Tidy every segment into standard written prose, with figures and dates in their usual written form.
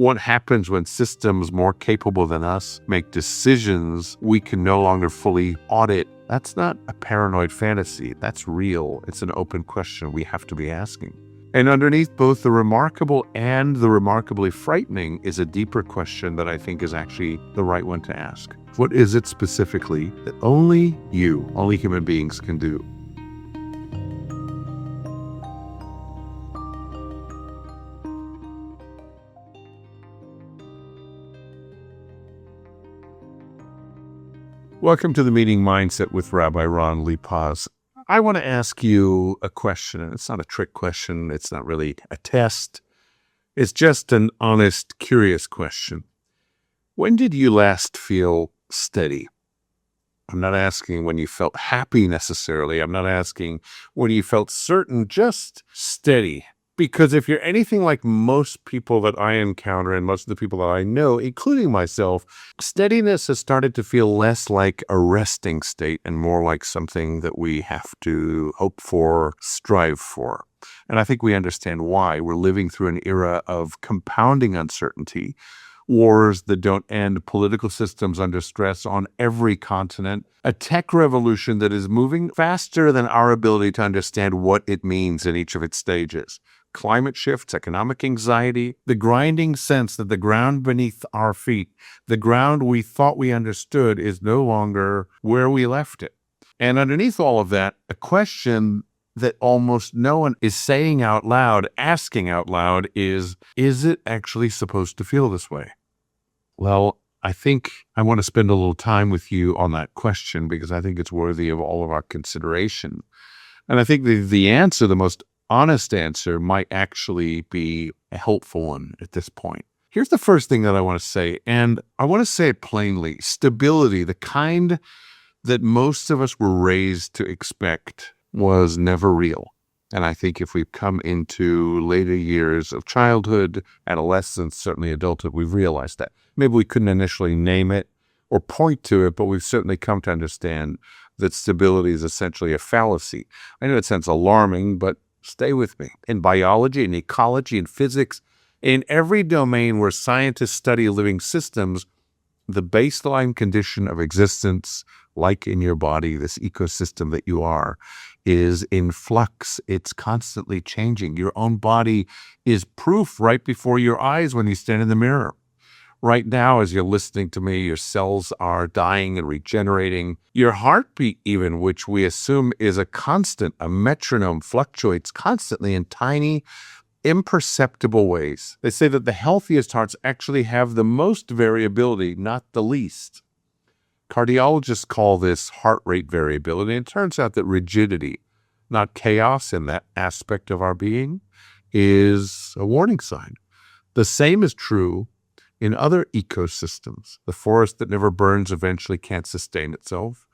What happens when systems more capable than us make decisions we can no longer fully audit? That's not a paranoid fantasy. That's real. It's an open question we have to be asking. And underneath both the remarkable and the remarkably frightening is a deeper question that I think is actually the right one to ask. What is it specifically that only human beings can do? Welcome to the Meeting Mindset with Rabbi Ron Li-Paz. I want to ask you a question, and it's not a trick question. It's not really a test. It's just an honest, curious question. When did you last feel steady? I'm not asking when you felt happy necessarily. I'm not asking when you felt certain, just steady. Because if you're anything like most people that I encounter and most of the people that I know, including myself, steadiness has started to feel less like a resting state and more like something that we have to hope for, strive for. And I think we understand why. We're living through an era of compounding uncertainty, wars that don't end, political systems under stress on every continent, a tech revolution that is moving faster than our ability to understand what it means in each of its stages. Climate shifts, economic anxiety, the grinding sense that the ground beneath our feet, the ground we thought we understood, is no longer where we left it. And underneath all of that, a question that almost no one is saying out loud, asking out loud, is it actually supposed to feel this way? Well, I think I want to spend a little time with you on that question because I think it's worthy of all of our consideration. And I think the answer, the most honest answer, might actually be a helpful one at this point. Here's the first thing that I want to say, and I want to say it plainly. Stability, the kind that most of us were raised to expect, was never real. And I think if we've come into later years of childhood, adolescence, certainly adulthood, we've realized that. Maybe we couldn't initially name it or point to it, but we've certainly come to understand that stability is essentially a fallacy. I know it sounds alarming, but stay with me. In biology, in ecology, in physics, in every domain where scientists study living systems, the baseline condition of existence, like in your body, this ecosystem that you are, is in flux. It's constantly changing. Your own body is proof right before your eyes when you stand in the mirror. Right now, as you're listening to me, your cells are dying and regenerating. Your heartbeat even, which we assume is a constant, a metronome, fluctuates constantly in tiny, imperceptible ways. They say that the healthiest hearts actually have the most variability, not the least. Cardiologists call this heart rate variability, and it turns out that rigidity, not chaos in that aspect of our being, is a warning sign. The same is true in other ecosystems. The forest that never burns eventually can't sustain itself.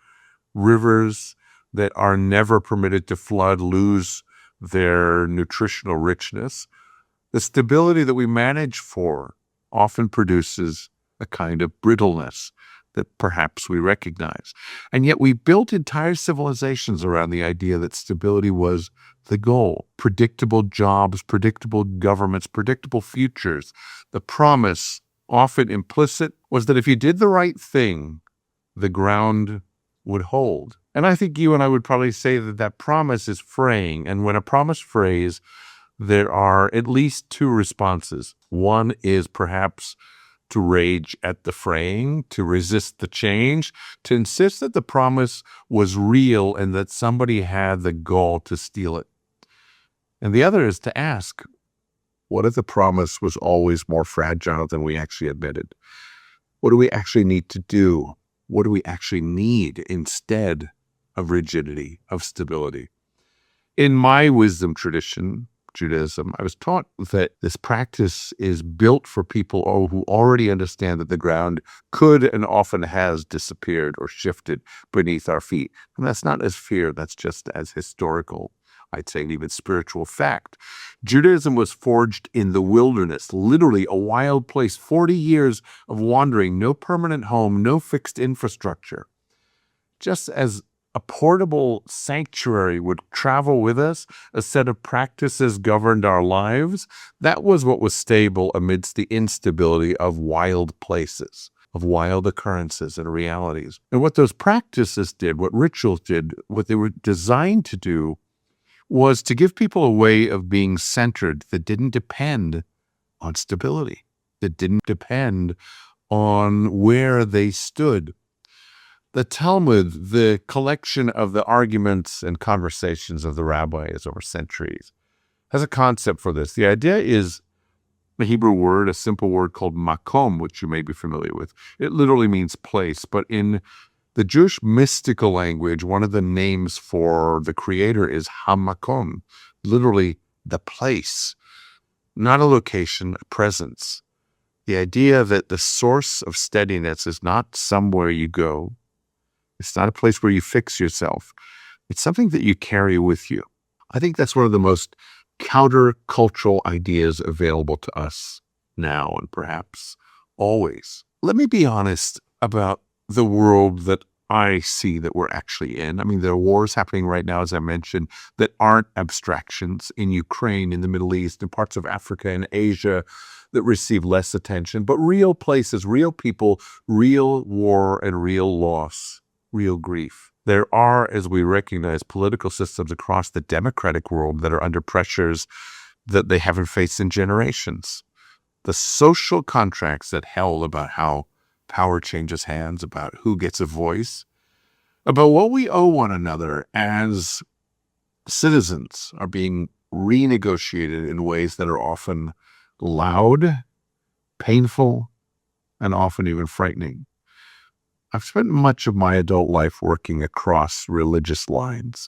Rivers that are never permitted to flood lose their nutritional richness. The stability that we manage for often produces a kind of brittleness that perhaps we recognize. And yet we built entire civilizations around the idea that stability was the goal. Predictable jobs, predictable governments, predictable futures. The promise, often implicit, was that if you did the right thing, the ground would hold. And I think you and I would probably say that that promise is fraying. And when a promise frays, there are at least two responses. One is perhaps to rage at the fraying, to resist the change, to insist that the promise was real and that somebody had the gall to steal it. And the other is to ask, what if the promise was always more fragile than we actually admitted? What do we actually need to do? What do we actually need instead of rigidity, of stability? In my wisdom tradition, Judaism, I was taught that this practice is built for people who already understand that the ground could and often has disappeared or shifted beneath our feet. And that's not as fear, that's just as historical, I'd say even spiritual fact. Judaism was forged in the wilderness, literally a wild place, 40 years of wandering, no permanent home, no fixed infrastructure. Just as a portable sanctuary would travel with us, a set of practices governed our lives. That was what was stable amidst the instability of wild places, of wild occurrences and realities. And what those practices did, what rituals did, what they were designed to do, was to give people a way of being centered that didn't depend on stability, that didn't depend on where they stood. The Talmud, the collection of the arguments and conversations of the rabbis over centuries, has a concept for this. The idea is a Hebrew word, a simple word called makom, which you may be familiar with. It literally means place, but in the Jewish mystical language, one of the names for the creator is hamakom, literally the place, not a location, a presence. The idea that the source of steadiness is not somewhere you go. It's not a place where you fix yourself. It's something that you carry with you. I think that's one of the most countercultural ideas available to us now and perhaps always. Let me be honest about the world that I see that we're actually in. I mean, there are wars happening right now, as I mentioned, that aren't abstractions in Ukraine, in the Middle East, in parts of Africa and Asia that receive less attention, but real places, real people, real war and real loss, real grief. There are, as we recognize, political systems across the democratic world that are under pressures that they haven't faced in generations. The social contracts that held about how power changes hands, about who gets a voice, about what we owe one another as citizens are being renegotiated in ways that are often loud, painful, and often even frightening. I've spent much of my adult life working across religious lines,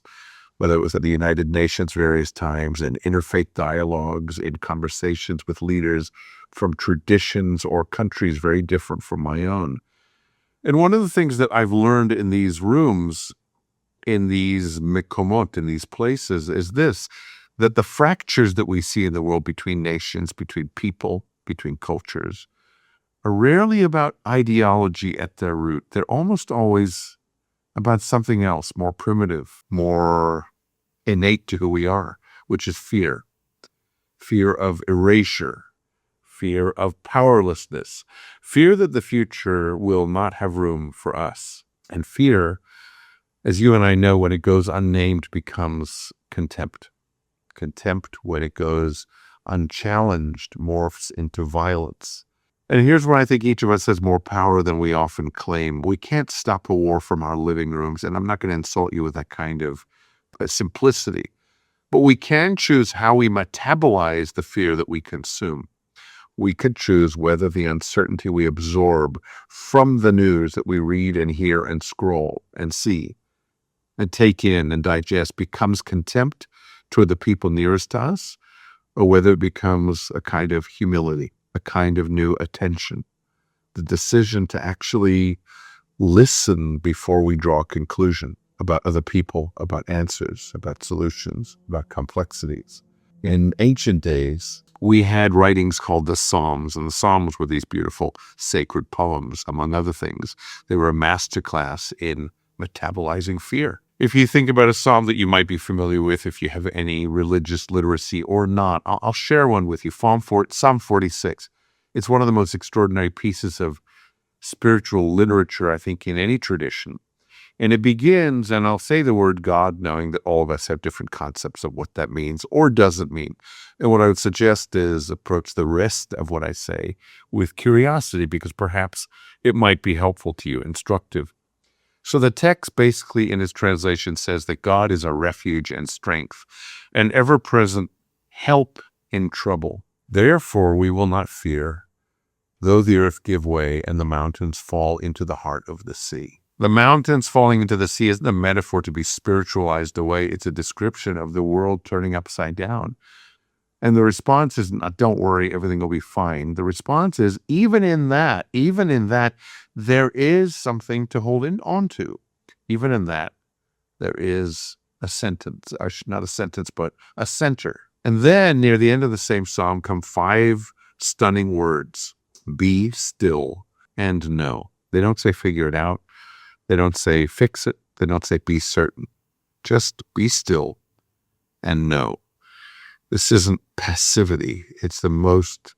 whether it was at the United Nations various times, in interfaith dialogues, in conversations with leaders from traditions or countries very different from my own. And one of the things that I've learned in these rooms, in these mikomot, in these places, is this, that the fractures that we see in the world between nations, between people, between cultures, are rarely about ideology at their root. They're almost always about something else, more primitive, more innate to who we are, which is fear. Fear of erasure, fear of powerlessness, fear that the future will not have room for us. And fear, as you and I know, when it goes unnamed, becomes contempt. Contempt, when it goes unchallenged, morphs into violence. And here's where I think each of us has more power than we often claim. We can't stop a war from our living rooms, and I'm not going to insult you with that kind of simplicity. But we can choose how we metabolize the fear that we consume. We could choose whether the uncertainty we absorb from the news that we read and hear and scroll and see and take in and digest becomes contempt toward the people nearest to us, or whether it becomes a kind of humility, a kind of new attention, the decision to actually listen before we draw a conclusion about other people, about answers, about solutions, about complexities. In ancient days, we had writings called the Psalms, and the Psalms were these beautiful sacred poems, among other things. They were a masterclass in metabolizing fear. If you think about a psalm that you might be familiar with, if you have any religious literacy or not, I'll share one with you. Psalm 46. It's one of the most extraordinary pieces of spiritual literature, I think, in any tradition. And it begins, and I'll say the word God, knowing that all of us have different concepts of what that means or doesn't mean. And what I would suggest is approach the rest of what I say with curiosity, because perhaps it might be helpful to you, instructive. So the text basically in its translation says that God is our refuge and strength, an ever-present help in trouble. Therefore we will not fear, though the earth give way and the mountains fall into the heart of the sea. The mountains falling into the sea isn't a metaphor to be spiritualized away. It's a description of the world turning upside down. And the response is not, don't worry, everything will be fine. The response is, even in that, there is something to hold on to. Even in that, there is a sentence, or not a sentence, but a center. And then near the end of the same psalm come 5 stunning words: be still and know. They don't say figure it out. They don't say fix it. They don't say be certain. Just be still and know. This isn't passivity. It's the most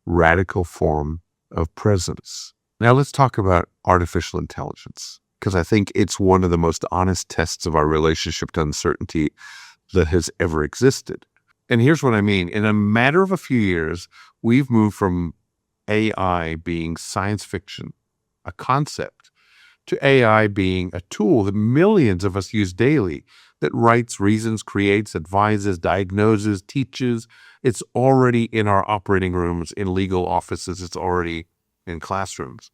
radical form of presence. Now let's talk about artificial intelligence, because I think it's one of the most honest tests of our relationship to uncertainty that has ever existed. And here's what I mean. In a matter of a few years, we've moved from AI being science fiction, a concept, to AI being a tool that millions of us use daily, that writes, reasons, creates, advises, diagnoses, teaches. It's already in our operating rooms, in legal offices. It's already in classrooms.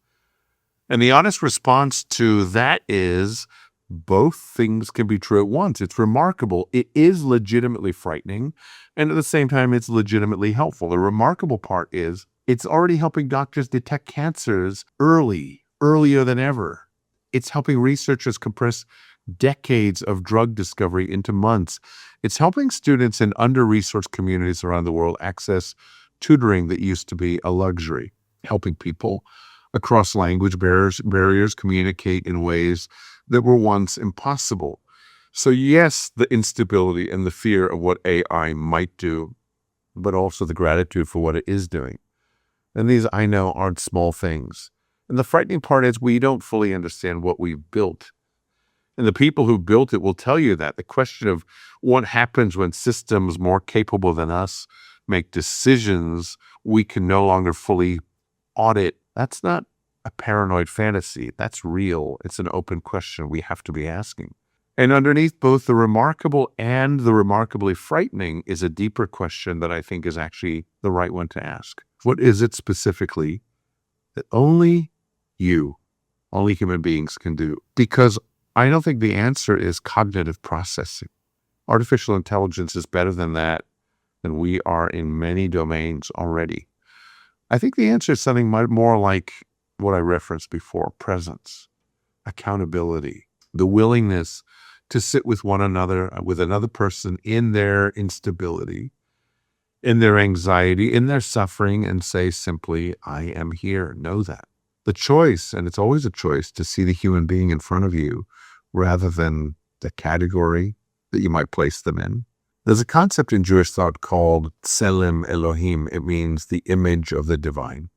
And the honest response to that is both things can be true at once. It's remarkable. It is legitimately frightening. And at the same time, it's legitimately helpful. The remarkable part is it's already helping doctors detect cancers earlier than ever. It's helping researchers compress decades of drug discovery into months. It's helping students in under-resourced communities around the world access tutoring that used to be a luxury, helping people across language barriers communicate in ways that were once impossible. So yes, the instability and the fear of what AI might do, but also the gratitude for what it is doing. And these, I know, aren't small things. And the frightening part is we don't fully understand what we've built. And the people who built it will tell you that. The question of what happens when systems more capable than us make decisions we can no longer fully audit, that's not a paranoid fantasy. That's real. It's an open question we have to be asking. And underneath both the remarkable and the remarkably frightening is a deeper question that I think is actually the right one to ask. What is it specifically that only human beings can do? Because I don't think the answer is cognitive processing. Artificial intelligence is better than that, and we are in many domains already. I think the answer is something more like what I referenced before: presence, accountability, the willingness to sit with one another, with another person in their instability, in their anxiety, in their suffering, and say simply, I am here. Know that. The choice, and it's always a choice, to see the human being in front of you rather than the category that you might place them in. There's a concept in Jewish thought called Tselem Elohim. It means the image of the divine.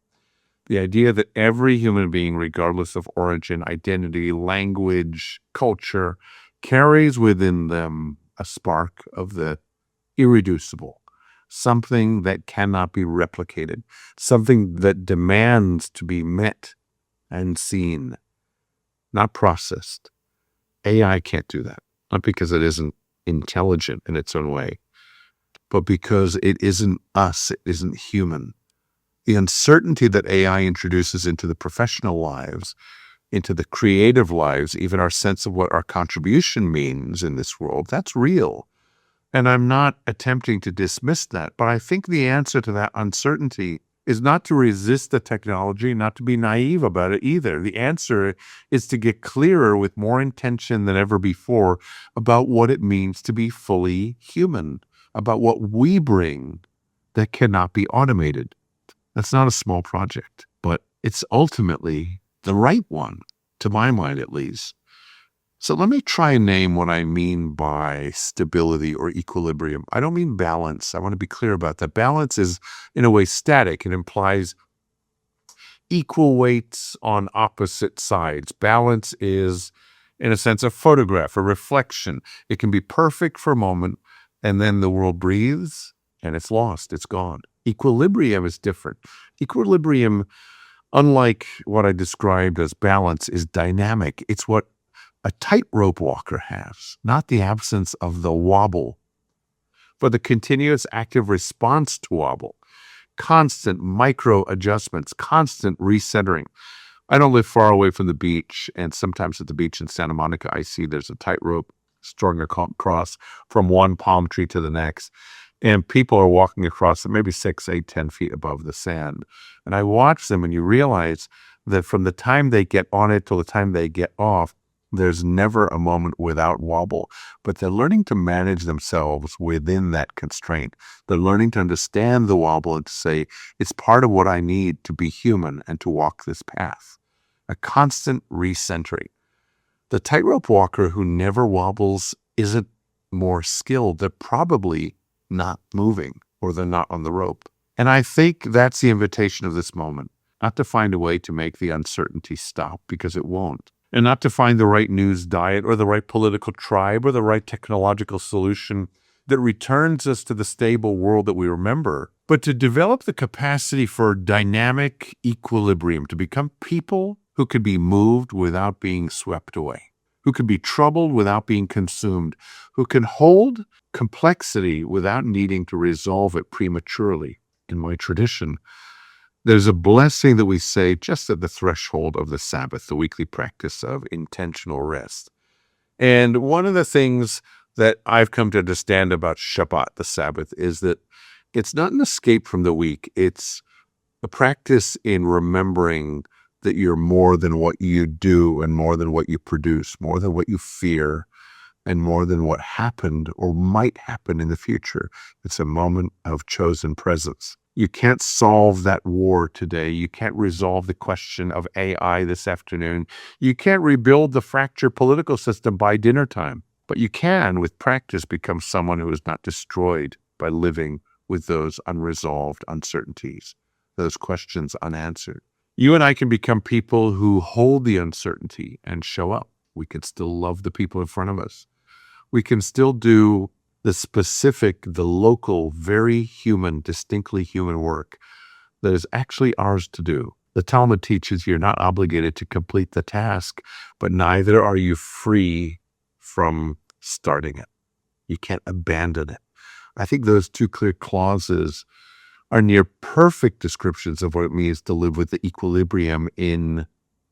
The idea that every human being, regardless of origin, identity, language, culture, carries within them a spark of the irreducible, something that cannot be replicated, something that demands to be met and seen, not processed. AI can't do that, not because it isn't intelligent in its own way, but because it isn't us, it isn't human. The uncertainty that AI introduces into the professional lives, into the creative lives, even our sense of what our contribution means in this world, that's real. And I'm not attempting to dismiss that, but I think the answer to that uncertainty is not to resist the technology, not to be naive about it either. The answer is to get clearer with more intention than ever before about what it means to be fully human, about what we bring that cannot be automated. That's not a small project, but it's ultimately the right one, to my mind at least. So let me try and name what I mean by stability or equilibrium. I don't mean balance. I want to be clear about that. Balance is, in a way, static. It implies equal weights on opposite sides. Balance is, in a sense, a photograph, a reflection. It can be perfect for a moment, and then the world breathes, and it's lost. It's gone. Equilibrium is different. Equilibrium, unlike what I described as balance, is dynamic. It's what a tightrope walker has, not the absence of the wobble, but the continuous active response to wobble, constant micro adjustments, constant recentering. I don't live far away from the beach, and sometimes at the beach in Santa Monica, I see there's a tightrope strung across from one palm tree to the next, and people are walking across it maybe 6, 8, 10 feet above the sand. And I watch them, and you realize that from the time they get on it till the time they get off, there's never a moment without wobble, but they're learning to manage themselves within that constraint. They're learning to understand the wobble and to say, it's part of what I need to be human and to walk this path. A constant recentering. The tightrope walker who never wobbles isn't more skilled. They're probably not moving, or they're not on the rope. And I think that's the invitation of this moment, not to find a way to make the uncertainty stop, because it won't. And not to find the right news diet or the right political tribe or the right technological solution that returns us to the stable world that we remember, but to develop the capacity for dynamic equilibrium, to become people who can be moved without being swept away, who can be troubled without being consumed, who can hold complexity without needing to resolve it prematurely. In my tradition, there's a blessing that we say just at the threshold of the Sabbath, the weekly practice of intentional rest. And one of the things that I've come to understand about Shabbat, the Sabbath, is that it's not an escape from the week. It's a practice in remembering that you're more than what you do and more than what you produce, more than what you fear, and more than what happened or might happen in the future. It's a moment of chosen presence. You can't solve that war today. You can't resolve the question of AI this afternoon. You can't rebuild the fractured political system by dinner time. But you can, with practice, become someone who is not destroyed by living with those unresolved uncertainties, those questions unanswered. You and I can become people who hold the uncertainty and show up. We can still love the people in front of us. We can still do the specific, the local, very human, distinctly human work that is actually ours to do. The Talmud teaches you're not obligated to complete the task, but neither are you free from starting it. You can't abandon it. I think those two clear clauses are near perfect descriptions of what it means to live with the equilibrium in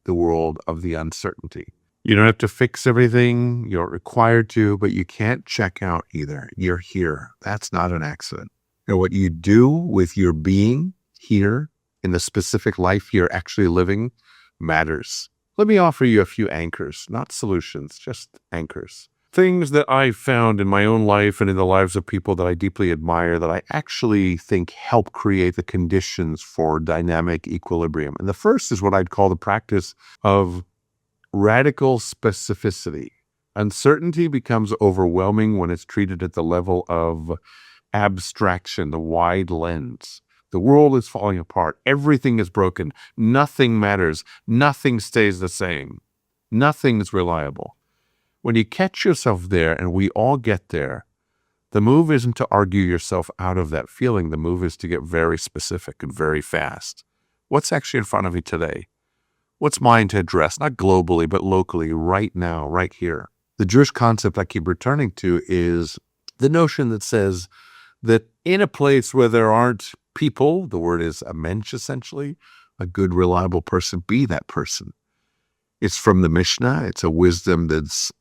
the world of the uncertainty. You don't have to fix everything. You're required to, but you can't check out either. You're here. That's not an accident. And what you do with your being here in the specific life you're actually living matters. Let me offer you a few anchors, not solutions, just anchors. Things that I've found in my own life and in the lives of people that I deeply admire that I actually think help create the conditions for dynamic equilibrium. And the first is what I'd call the practice of radical specificity. Uncertainty becomes overwhelming when it's treated at the level of abstraction, the wide lens. The world is falling apart. Everything is broken. Nothing matters. Nothing stays the same. Nothing is reliable. When you catch yourself there, and we all get there, the move isn't to argue yourself out of that feeling. The move is to get very specific and very fast. What's actually in front of you today? What's mine to address, not globally, but locally, right now, right here? The Jewish concept I keep returning to is the notion that says that in a place where there aren't people, the word is a mensch essentially, a good, reliable person, be that person. It's from the Mishnah. It's a wisdom that's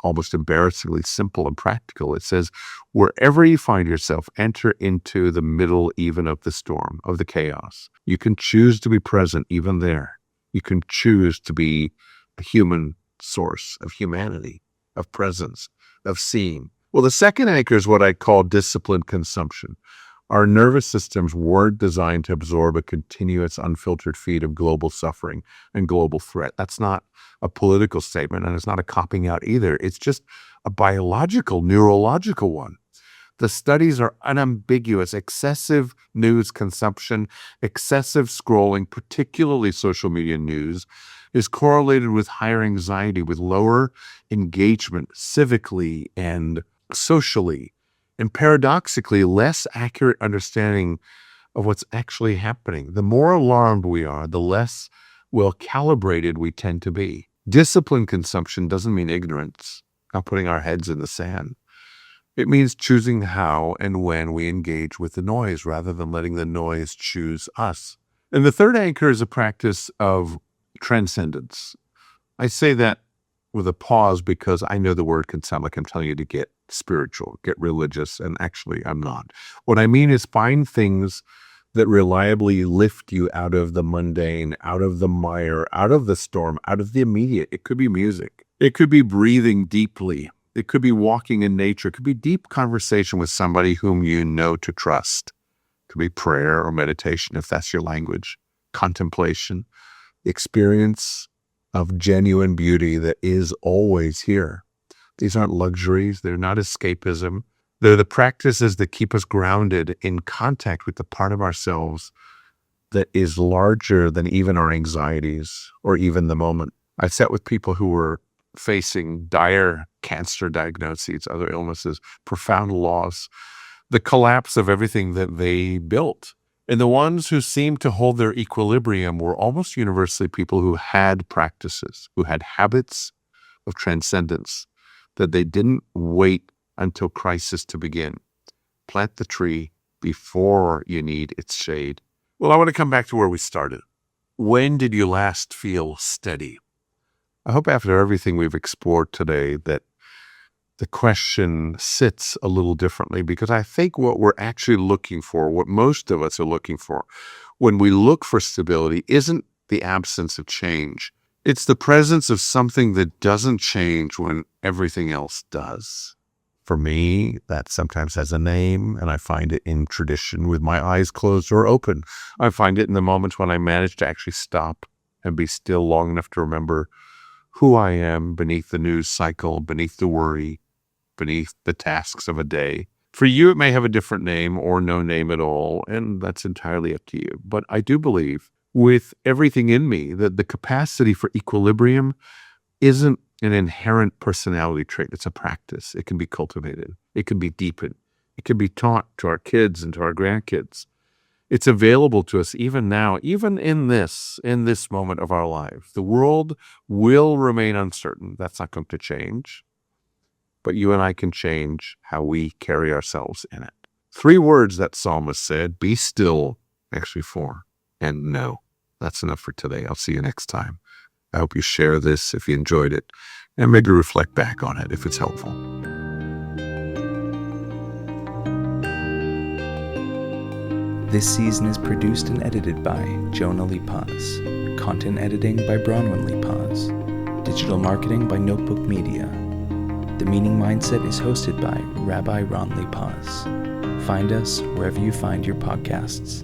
almost embarrassingly simple and practical. It says, wherever you find yourself, enter into the middle even of the storm, of the chaos. You can choose to be present even there. You can choose to be a human source of humanity, of presence, of seeing. Well, the second anchor is what I call disciplined consumption. Our nervous systems weren't designed to absorb a continuous, unfiltered feed of global suffering and global threat. That's not a political statement, and it's not a copping out either. It's just a biological, neurological one. The studies are unambiguous. Excessive news consumption, excessive scrolling, particularly social media news, is correlated with higher anxiety, with lower engagement civically and socially, and paradoxically, less accurate understanding of what's actually happening. The more alarmed we are, the less well calibrated we tend to be. Disciplined consumption doesn't mean ignorance, not putting our heads in the sand. It means choosing how and when we engage with the noise rather than letting the noise choose us. And the third anchor is a practice of transcendence. I say that with a pause because I know the word can sound like I'm telling you to get spiritual, get religious, and actually I'm not. What I mean is find things that reliably lift you out of the mundane, out of the mire, out of the storm, out of the immediate. It could be music. It could be breathing deeply. It could be walking in nature. It could be deep conversation with somebody whom you know to trust. It could be prayer or meditation, if that's your language, contemplation, experience of genuine beauty that is always here. These aren't luxuries. They're not escapism. They're the practices that keep us grounded in contact with the part of ourselves that is larger than even our anxieties or even the moment. I sat with people who were facing dire cancer diagnoses, other illnesses, profound loss, the collapse of everything that they built. And the ones who seemed to hold their equilibrium were almost universally people who had practices, who had habits of transcendence, that they didn't wait until crisis to begin. Plant the tree before you need its shade. Well, I want to come back to where we started. When did you last feel steady? I hope after everything we've explored today that the question sits a little differently, because I think what we're actually looking for, what most of us are looking for when we look for stability, isn't the absence of change. It's the presence of something that doesn't change when everything else does. For me, that sometimes has a name, and I find it in tradition with my eyes closed or open. I find it in the moments when I manage to actually stop and be still long enough to remember who I am beneath the news cycle, beneath the worry, beneath the tasks of a day. For you, it may have a different name or no name at all, and that's entirely up to you. But I do believe with everything in me that the capacity for equilibrium isn't an inherent personality trait. It's a practice. It can be cultivated. It can be deepened. It can be taught to our kids and to our grandkids. It's available to us even now, even in this moment of our lives. The world will remain uncertain. That's not going to change. But you and I can change how we carry ourselves in it. 3 words that psalmist said: be still, actually 4, and know. That's enough for today. I'll see you next time. I hope you share this if you enjoyed it, and maybe reflect back on it if it's helpful. This season is produced and edited by Jonah Li-Paz. Content editing by Bronwyn Li-Paz. Digital marketing by Notebook Media. The Meaning Mindset is hosted by Rabbi Ron Li-Paz. Find us wherever you find your podcasts.